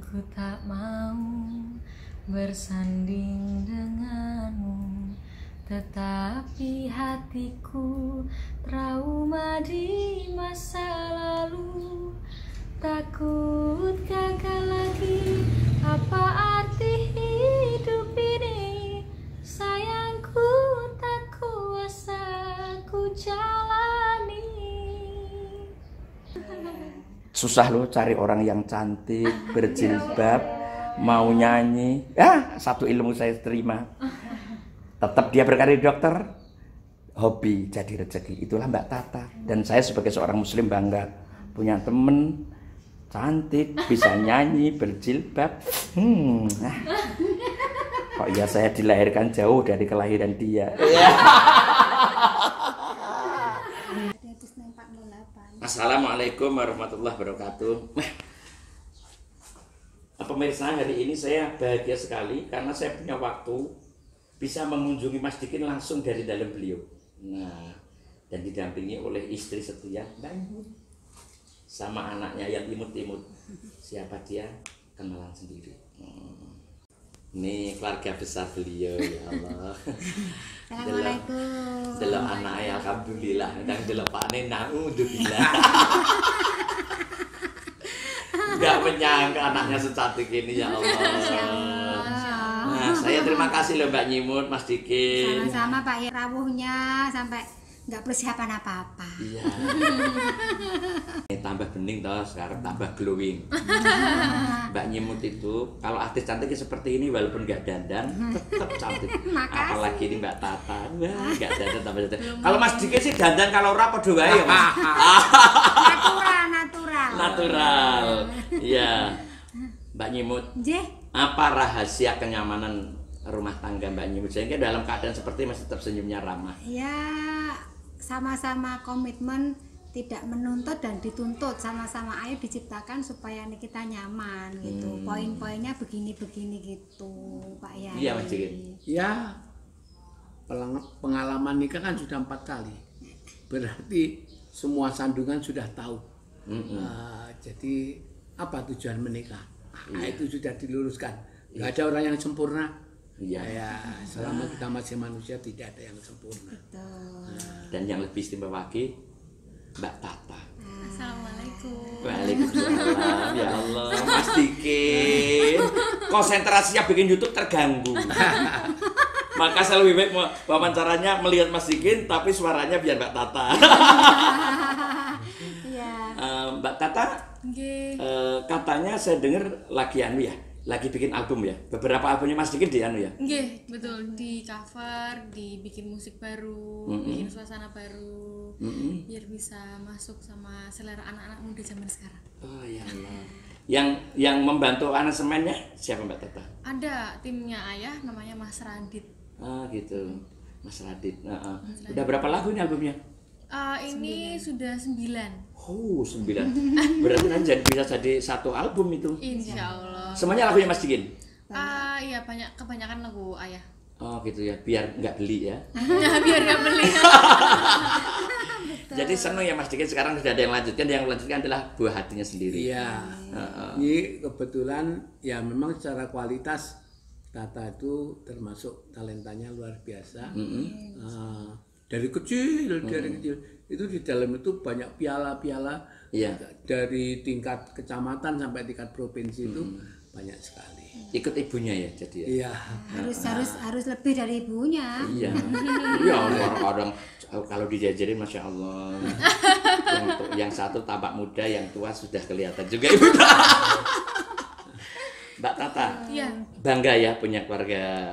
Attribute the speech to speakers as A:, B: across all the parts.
A: Ku tak mau bersanding denganmu, tetapi hatiku trauma di masa lalu. Takut gagal lagi, apa arti hidup ini? Sayangku tak kuasa ku jalani.
B: Susah loh cari orang yang cantik, berjilbab, mau nyanyi. Satu ilmu saya terima. Tetap dia berkarir dokter, hobi jadi rezeki. Itulah Mbak Tata. Dan saya sebagai seorang muslim bangga punya temen cantik, bisa nyanyi, berjilbab. Kok ya saya dilahirkan jauh dari kelahiran dia. Assalamualaikum warahmatullahi wabarakatuh. Pemirsa, hari ini saya bahagia sekali karena saya punya waktu bisa mengunjungi Mas Dikin langsung dari dalam beliau. Nah, dan didampingi oleh istri setia Mbak Imut sama anaknya yang imut-imut. Siapa dia? Kenalan sendiri. Ini keluarga besar beliau, ya Allah.
C: Assalamualaikum.
B: Delok anaknya alhamdulillah, dan delok pakne naudzubillah. Enggak menyangka anaknya secantik ini, ya Allah. Nah, saya terima kasih loh Mbak Nyimut, Mas Dikin.
C: Sama-sama Pak ya, rawuhnya sampai nggak persiapan apa-apa.
B: Iya. Tambah bening toh, sekarang tambah glowing. Mbak Nyimut itu kalau artis cantiknya seperti ini walaupun nggak dandan tetap cantik. Apalagi ini Mbak Tata, wah nggak dandan tambah dandan. Kalau Mas Dikin sih dandan kalau ora padha wae ya Mas. Natural. Iya. Mbak Nyimut. Apa rahasia kenyamanan rumah tangga Mbak Nyimut sehingga dalam keadaan seperti masih tetap senyumnya ramah?
C: Ya, sama-sama komitmen, tidak menuntut dan dituntut, sama-sama ayo diciptakan supaya kita nyaman gitu. Poin-poinnya begini-begini gitu, Pak ya.
B: Iya Mas Dikin.
D: Ya, pengalaman nikah kan sudah 4 kali. Berarti semua sandungan sudah tahu. Jadi apa tujuan menikah? Itu sudah diluruskan. Nggak ada orang yang sempurna.
B: Iya.
D: Ya, selama kita masih manusia tidak ada yang sempurna.
B: Dan yang lebih istimewa lagi Mbak Tata.
A: Assalamualaikum.
B: Waalaikumsalam. Ya Allah, Mas Dikin. Konsentrasinya bikin YouTube terganggu. Maka saya lebih baik wawancaranya melihat Mas Dikin, tapi suaranya biar Mbak Tata. Mbak Tata, katanya saya dengar lagi anu ya, lagi bikin album ya. Beberapa albumnya Mas Dikin di anu ya.
A: Nggih, betul, di cover, dibikin musik baru, bikin suasana baru, biar bisa masuk sama selera anak-anak muda zaman sekarang.
B: Oh ya Allah. Yang membantu aransemennya siapa Mbak Tata?
A: Ada timnya ayah namanya Mas Radit.
B: Gitu. Mas Radit. Udah berapa lagu ini albumnya?
A: Ini 9. Sudah 9.
B: Oh, 9. Berarti nanti bisa jadi satu album itu.
A: Insya Allah.
B: Semuanya lagunya Mas Dikin?
A: Iya, kebanyakan lagu ayah.
B: Oh gitu ya, biar nggak beli ya.
A: Biar nggak beli.
B: Jadi seneng ya Mas Dikin sekarang sudah ada yang lanjutkan. Yang melanjutkan adalah buah hatinya sendiri.
D: Iya. Ini kebetulan ya memang secara kualitas Tata itu termasuk talentanya luar biasa. Dari kecil itu di dalam itu banyak piala-piala. Dari tingkat kecamatan sampai tingkat provinsi itu banyak sekali.
B: Ikut ibunya ya jadi ya.
D: Iya.
C: Harus lebih dari ibunya.
B: Iya. Iya, orang-orang kalau dijajarin Masya Allah. Yang satu tampak muda, yang tua sudah kelihatan juga ibu. Mbak Tata, bangga ya punya keluarga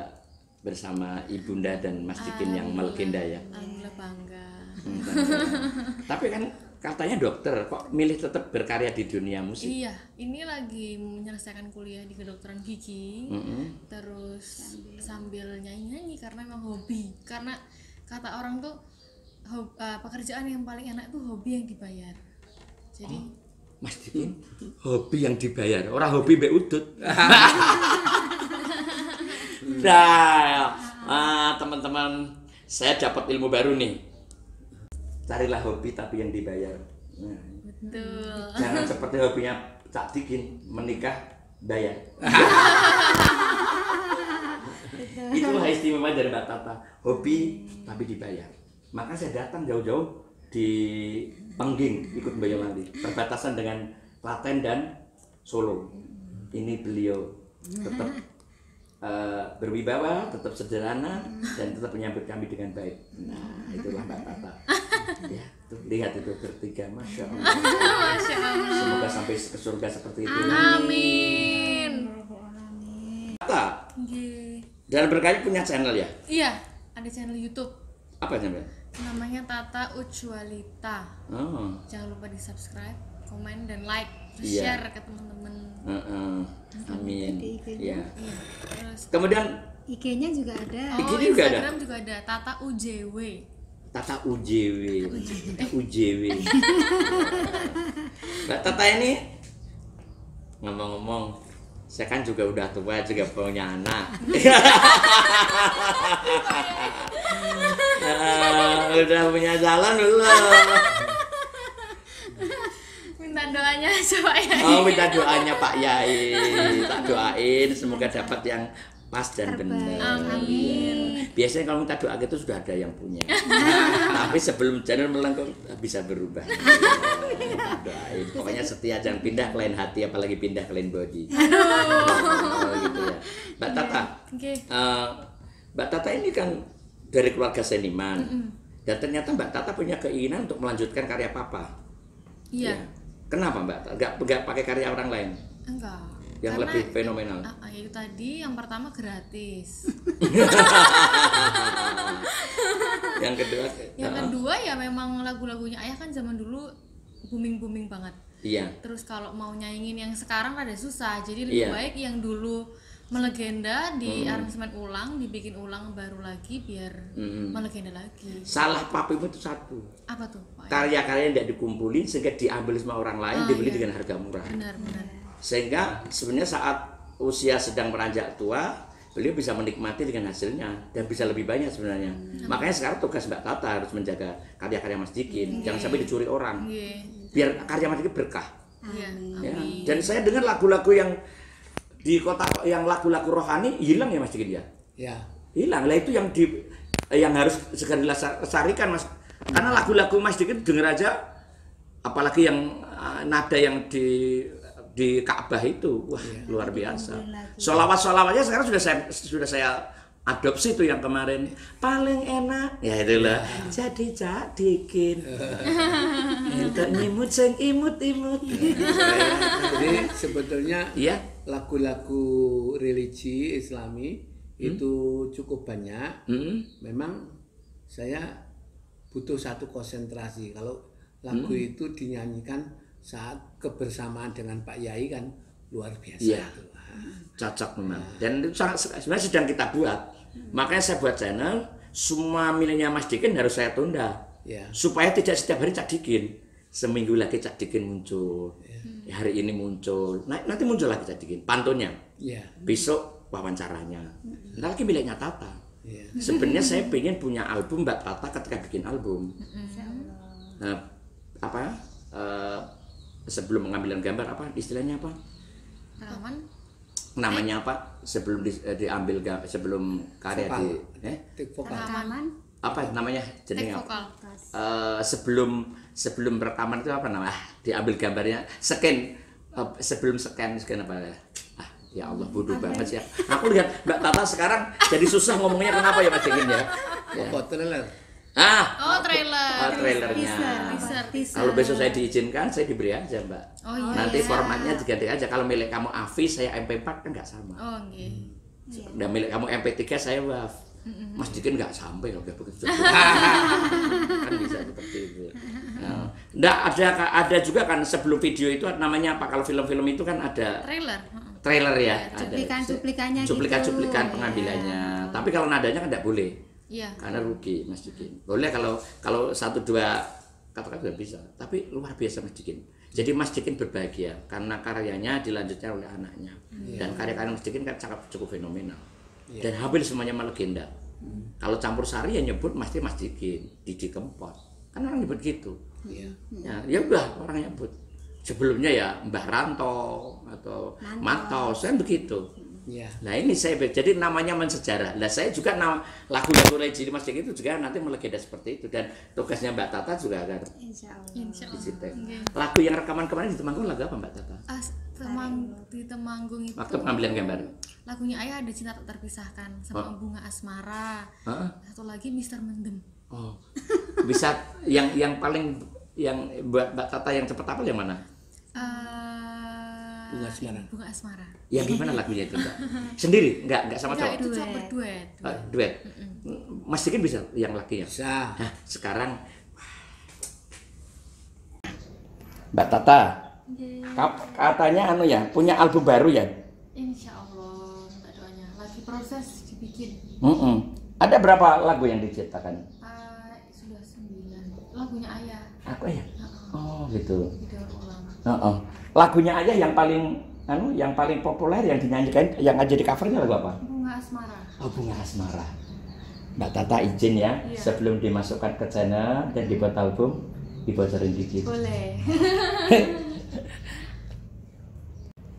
B: bersama ibunda dan Mas Dikin yang melegenda ya.
A: Alhamdulillah bangga.
B: Tapi kan katanya dokter, kok milih tetap berkarya di dunia musik?
A: Iya, ini lagi menyelesaikan kuliah di kedokteran gigi, terus sambil nyanyi-nyanyi karena memang hobi. Karena kata orang tuh pekerjaan yang paling enak tuh hobi yang dibayar. Jadi
B: Mas Dikin, hobi yang dibayar, orang hobi mbek udut. Teman-teman, saya dapat ilmu baru nih. Carilah hobi tapi yang dibayar.
A: Betul.
B: Jangan seperti hobinya Cak Dikin, menikah bayar. Itulah istimewa dari Mbak Tata, hobi tapi dibayar. Maka saya datang jauh-jauh di Pengging ikut Boyolali, perbatasan dengan Klaten dan Solo. Ini beliau tetap berwibawa, tetap sederhana, dan tetap menyambut kami dengan baik. Nah, itulah Mbak Tata. Ya, tuh, lihat itu bertiga, Masya Allah.
A: Masya Allah.
B: Semoga sampai ke surga seperti itu.
A: Amin.
B: Tata,
A: Nggih.
B: dan berkali punya channel ya?
A: Iya, ada channel YouTube.
B: Apa channel?
A: Namanya Tata Ucwalita.
B: Oh.
A: Jangan lupa di subscribe, komen, dan like, terus
B: Iya.
A: share ke teman-teman.
B: Amin.
C: Di IG-nya.
B: Ya.
A: Iya. Terus
B: Kemudian
C: IG-nya juga ada.
B: IG juga ada?
A: Instagram juga ada Tata UJW.
B: Tata UJW. UJW. Mbak Tata ini ngomong-ngomong, saya kan juga udah tua, juga punya anak. Udah punya jalan belum?
A: Minta doanya coba ya.
B: Oh, minta doanya Pak Yai. Tak doain semoga dapat yang pas dan benar.
A: Amin.
B: Biasanya kalau minta doa itu sudah ada yang punya. Tapi sebelum channel melengkung bisa berubah. Doain. Pokoknya setia, jangan pindah ke lain hati, apalagi pindah ke lain body. Oh, gitu ya. Mbak Tata,
A: Oke.
B: Mbak Tata ini kan dari keluarga seniman. Dan ternyata Mbak Tata punya keinginan untuk melanjutkan karya Papa.
A: Iya.
B: Ya. Kenapa Mbak Tata? Nggak pakai karya orang lain?
A: Enggak.
B: Yang lebih fenomenal.
A: Itu tadi yang pertama gratis.
B: Yang kedua?
A: Yang kedua ya memang lagu-lagunya ayah kan zaman dulu booming banget.
B: Iya.
A: Terus kalau mau nyanyiin yang sekarang rada susah. Jadi lebih
B: Iya.
A: baik yang dulu melegenda di aransemen ulang, dibikin ulang baru lagi biar melegenda lagi.
B: Salah papimu itu satu.
A: Apa tuh, Pak?
B: Karya-karya yang tidak dikumpulin sehingga diambil sama orang lain, dibeli
A: iya.
B: dengan harga murah.
A: Benar.
B: Sehingga sebenarnya saat usia sedang beranjak tua, beliau bisa menikmati dengan hasilnya dan bisa lebih banyak sebenarnya. Makanya sekarang tugas Mbak Tata harus menjaga karya-karya Mas Dikin, jangan sampai dicuri orang.
A: Iya.
B: Biar karya Mas Dikin berkah.
A: Iya.
B: Ya.
A: Amin.
B: Dan saya dengar lagu-lagu yang di kota, yang lagu-lagu rohani hilang ya Mas Dikin ya?
D: Ya.
B: Hilang lah, itu yang harus segera dilestarikan Mas. Karena lagu-lagu Mas Dikin denger aja, apalagi yang nada yang di Ka'bah itu, wah luar biasa. Sholawat-sholawatnya sekarang sudah saya adopsi itu yang kemarin paling enak ya itulah jadi untuk nyimut sing imut-imut.
D: Jadi sebetulnya
B: Iya.
D: lagu-lagu religi Islami itu cukup banyak. Memang saya butuh satu konsentrasi. Kalau lagu itu dinyanyikan saat kebersamaan dengan Pak Yai kan luar biasa.
B: Iya.
D: Itu.
B: Cocok memang. Dan itu sebenarnya sedang kita buat. Makanya saya buat channel, semua miliknya Mas Dikin harus saya tunda.
D: Ya.
B: Supaya tidak setiap hari Cak Dikin. Seminggu lagi Cak Dikin muncul. Ya, hari ini muncul. Nanti muncul lagi Cak Dikin pantunnya.
D: Ya.
B: Besok wawancaranya. Nanti lagi miliknya Tata.
D: Ya.
B: Sebenarnya saya pengen punya album Mbak Tata ketika bikin album. Sebelum pengambilan gambar apa istilahnya apa?
A: Rekaman.
B: Namanya apa? Sebelum diambil sebelum karya
D: Vokal.
B: di
D: Tik vokal.
C: Rekaman
B: apa namanya?
A: Take
B: Jenenge apa?
A: vokal.
B: Sebelum rekaman itu apa namanya? Diambil gambarnya, scan sebelum scan apa ya? Ya Allah, bodoh banget ya. Aku lihat Mbak Tata sekarang jadi susah ngomongnya, kenapa ya Mas Dikin ya?
D: Pokok trailer.
A: Oh, trailer.
B: Trailernya.
A: Teaser.
B: Kalau besok saya diizinkan, saya diberi aja Mbak.
A: Oh iya.
B: Nanti formatnya diganti aja. Kalau milik kamu AVI, saya MP4 kan nggak sama.
A: Oh, nggih.
B: Dan milik kamu MP3 saya WAV. Mas Dikin nggak sampai kalau kayak begitu. Kan bisa seperti itu. Nggak ada juga kan sebelum video itu namanya apa? Kalau film-film itu kan ada
A: Trailer.
B: trailer ya.
C: cuplikan-cuplikannya gitu.
B: Cuplikan-cuplikan pengambilannya. Tapi kalau nadanya kan nggak boleh.
A: Iya.
B: Karena rugi Mas Dikin. Boleh kalau 1-2 kata-kata sudah bisa. Tapi luar biasa Mas Dikin. Jadi Mas Dikin berbahagia karena karyanya dilanjutkan oleh anaknya. Dan karya-karya Mas Dikin kan cukup fenomenal. Dan hampir semuanya melegenda. Kalau campur sari yang nyebut pasti Mas Dikin, Didi Kempot. Kan orang nyebut gitu. Ya udah orang nyebut. sebelumnya ya Mbah Ranto atau Mantos kan begitu.
D: Ya.
B: Nah ini saya jadi namanya mensejarah. Nah saya juga lagu-lagu religi Mas Dik itu juga nanti melegenda seperti itu dan tugasnya Mbak Tata juga akan
C: Insya Allah.
A: Insya
B: di situ.
A: Allah.
B: Lagu yang rekaman kemarin di Temanggung lagu apa Mbak Tata?
A: Di Temanggung itu
B: Waktu pengambilan gambar.
A: lagunya Ayah ada Cinta Tak Terpisahkan sama Bunga Asmara. Satu lagi Mister Mendem.
B: Oh, bisa yang paling yang Mbak Tata yang cepat apa yang mana?
D: Bunga Asmara.
A: Bunga Asmara.
B: Yang gimana lagunya itu Mbak? Sendiri? Enggak sama
A: Enggak,
B: cowok?
A: itu cowok berduet.
B: Duet. Mas Dikin bisa yang lakinya?
D: Bisa.
B: Nah, sekarang Mbak Tata, katanya punya album baru ya?
A: Insya Allah, minta doanya. Lagi proses dibikin.
B: Ada berapa lagu yang diciptakan?
A: Sudah 9. Lagunya Ayah.
B: Aku ya? Oh gitu.
A: Video ulang.
B: Lagunya aja yang paling populer yang dinyanyikan, yang aja di covernya lagu apa?
A: Bunga Asmara.
B: Oh, Bunga Asmara. Mbak Tata izin ya,
A: Iya.
B: sebelum dimasukkan ke channel dan dibuat album, dibocorin dikit.
A: Boleh.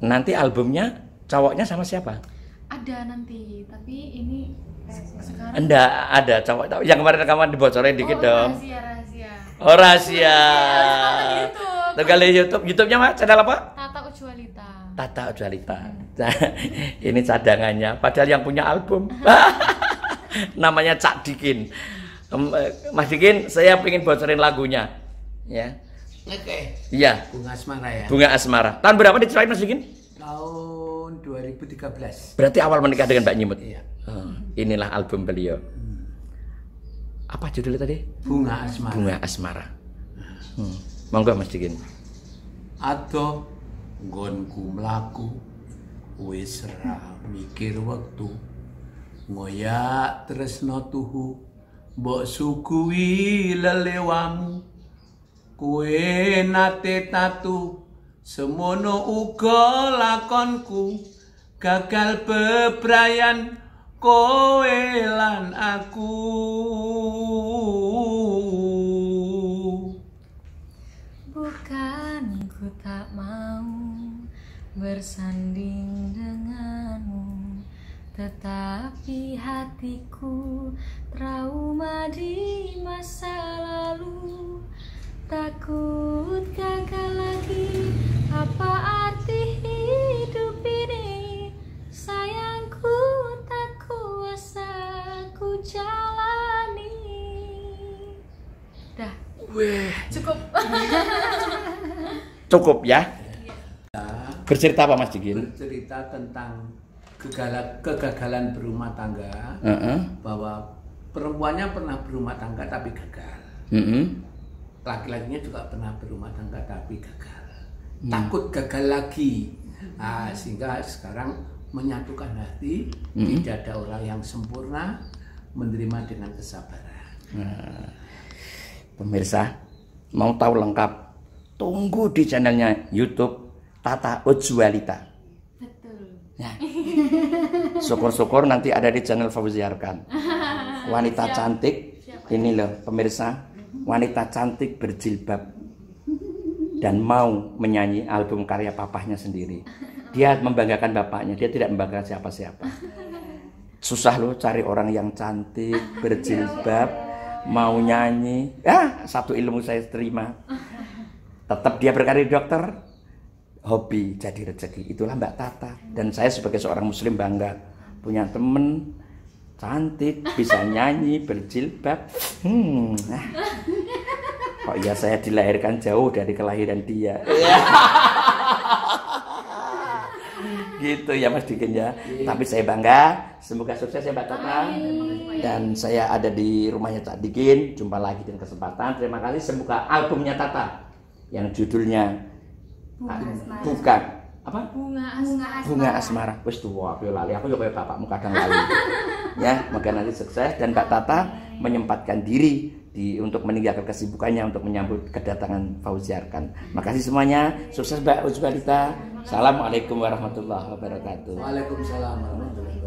B: Nanti albumnya cowoknya sama siapa?
A: Ada nanti, tapi ini sekarang.
B: Enggak, ada cowok. Yang kemarin rekaman dibocorin dikit dong.
A: Rahasia.
B: Oh, rahasia.
A: YouTube.
B: Tinggal di YouTube-nya Mas, channel apa?
A: Tata Ujualita.
B: Tata Ujualita. Ini cadangannya, padahal yang punya album. Namanya Cak Dikin. Mas Dikin, saya pengen bocorin lagunya. Ya.
D: Oke.
B: Iya,
D: Bunga Asmara ya.
B: Bunga Asmara. Tahun berapa dicerain Mas Dikin?
D: Tahun 2013.
B: Berarti awal menikah dengan Mbak Nyimut.
D: Iya.
B: Inilah album beliau. Apa judulnya tadi?
D: Bunga Asmara.
B: Bunga Asmara. Monggo Mas Dikin.
D: Ado nggonku mlaku wis ra mikir wektu ngoyak tresno tuhu mbok suguhi lelewamu kowe nate tatu semono uga lakonku gagal bebrayan kowe lan aku.
A: Bukan ku tak mau bersanding denganmu, tetapi hatiku trauma di masa lalu. Takut gagal lagi, apa arti hidup ini? Sayangku tak kuasa ku jalani. Dah.
B: Weh,
A: Cukup.
B: cukup ya. Bercerita apa Mas Dikin?
D: Bercerita tentang kegagalan berumah tangga, bahwa perempuannya pernah berumah tangga tapi gagal, laki-lakinya juga pernah berumah tangga tapi gagal, takut gagal lagi. Sehingga sekarang menyatukan hati, tidak ada orang yang sempurna, menerima dengan kesabaran.
B: Pemirsa, mau tahu lengkap? Tunggu di channelnya YouTube Tata Ujualita.
A: Betul.
B: Ya. Syukur-syukur nanti ada di channel Fauziarkan. Wanita cantik, ini loh pemirsa, wanita cantik berjilbab dan mau menyanyi album karya papahnya sendiri. Dia membanggakan bapaknya, dia tidak membanggakan siapa-siapa. Susah loh cari orang yang cantik, berjilbab, mau nyanyi. Satu ilmu saya terima. Tetap dia berkarir dokter, hobi jadi rezeki. Itulah Mbak Tata. Dan saya sebagai seorang muslim bangga punya temen cantik, bisa nyanyi, berjilbab. Kok ya saya dilahirkan jauh dari kelahiran dia. Gitu ya Mas Dikin ya. Tapi saya bangga, semoga sukses ya Mbak Tata. Dan saya ada di rumahnya Cak Dikin. Jumpa lagi dengan kesempatan. Terima kasih. Semoga albumnya Tata yang judulnya bukan apa? Bunga Asmara. Wis tuwa aku lali. Aku yo kaya bapakmu kadang lali. Ya, moga nanti sukses dan Mbak Tata menyempatkan diri untuk meninggalkan kesibukannya untuk menyambut kedatangan Fauziarkan. Makasih semuanya. Sukses Mbak Ujualita. Assalamualaikum warahmatullahi wabarakatuh.
D: Waalaikumsalam warahmatullahi wabarakatuh.